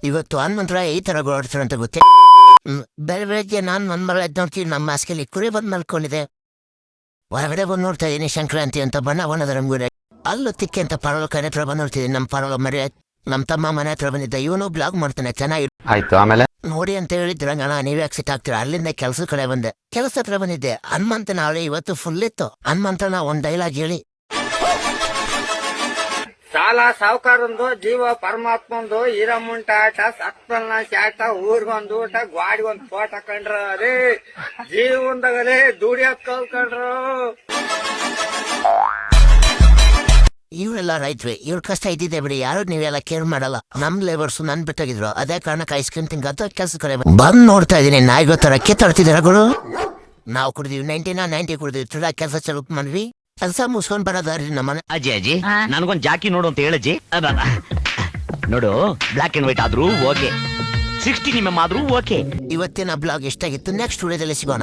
ಇವತ್ತು ಹನುಮಂತರ ಈ ತರ ಓಡಿಸ್ತಾರೆ ಅಂತ ಗೊತ್ತೇ. ಬೆಳಗ್ಗೆ ನಾನು ನನ್ನ ಮಗಳ ಎದ್ದು ನೋಡ್ತೀನಿ, ನಮ್ಮ ಹಾಸಿಗೆಲಿ ಕುರಿ ಬಂದು ಮಲ್ಕೊಂಡಿದೆ. ಹೊರಗಡೆ ಬಂದು ನೋಡ್ತಾ ಇದೀನಿ, ಸಂಕ್ರಾಂತಿ ಅಂತ ಬಣ್ಣದ ರಂಗುರೆ. ಅಲ್ಲೂ ತಿಕ್ಕಿ ಅಂತ ಪರವಳ ಕಡೆ ಹತ್ರ ಬಂದು ನೋಡ್ತಿದ್ದೀನಿ. ನಮ್ಮ ಪರವಳ ಮರಿ ನಮ್ಮ ತಮ್ಮ ಮನೆ ಹತ್ರ ಬಂದಿದ್ದ. ಇವನು ಬ್ಲಾಗ್ ಮಾಡ್ತಾನೆ ಚೆನ್ನಾಗಿ. ಆಯ್ತು, ಆಮೇಲೆ ನೋಡಿ ಅಂತ ಹೇಳಿದ್ರಂಗಣ, ನೀವೇ ಸಿಟ್ ಆಗ್ತೀರಾ. ಅಲ್ಲಿಂದ ಕೆಲಸದ ಕಡೆ ಬಂದೆ, ಕೆಲಸ ಹತ್ರ ಬಂದಿದ್ದೆ. ಹನುಮಂತನ ಅವಳಿ ಇವತ್ತು ಫುಲ್ ಇತ್ತು. ಹನುಮಂತನ ಒಂದ್ ಡೈಲಾಗ್ ಹೇಳಿ. ಸಾಲ ಸಾವುಕಾರಂದು, ಜೀವ ಪರಮಾತ್ಮಂದು, ಈರಮ್ಮುಂಟ ಆಟ, ಸತ್ಪನ್ನ ಶಾಟ, ಊರ್ಗೊಂದು ಊಟ, ಗ್ವಾಡಿಗೊಂದು ಫೋಟ ಕಂಡ್ರ. ಅದೇ ಜೀವನದಾಗಲೇ ದುಡಿಯೋದ್ ಕಲ್ಕೊಂಡ್ರು. ಇವರೆಲ್ಲ ರೈತ್ರಿ, ಇವ್ರ ಕಷ್ಟ ಇದ್ದಿದೆ ಬಿಡಿ. ಯಾರು ನೀವೆಲ್ಲ ಕೇರ್ ಮಾಡಲ್ಲ. ನಮ್ ಲೇಬರ್ಸ್ ನನ್ ಬಿಟ್ಟಾಗಿದ್ರು. ಅದೇ ಕಾರಣಕ್ಕೆ ಐಸ್ ಕ್ರೀಮ್ ತಿಂಗ ಕೆಲಸ ಕಡೆ ಬಂದ್ ನೋಡ್ತಾ ಇದೀನಿ. ನಾಯಿಗೋ ತರ ಕಿತ್ತಾಡ್ತಿದ್ದೀರ ಗುರು. ನಾವು ಕುಡಿದೀವಿ 90 ಕುಡಿದೀವಿ. ತುಳ ಕೆಲಸ ಚಲೋ ಮಾಡ್ವಿ. ಕೆಲಸ ಮುಸ್ಕೊಂಡ್ ಬರೋದಾರಿ ನಮ್ಮನೆ. ಅಜ್ಜಿ ನನಗೊಂದ್ ಜಾಕಿ ನೋಡು ಅಂತ ಹೇಳಜ್ಜಿ. ನೋಡು, ಬ್ಲಾಕ್ ಅಂಡ್ ವೈಟ್ ಆದ್ರೂ ಓಕೆ, 60 mm ಆದ್ರೂ ಓಕೆ. ಇವತ್ತಿನ ಬ್ಲಾಗ್ ಎಷ್ಟಾಗಿತ್ತು, ನೆಕ್ಸ್ಟ್ ವಿಡಿಯೋದಲ್ಲಿ ಸಿಗೋಣ.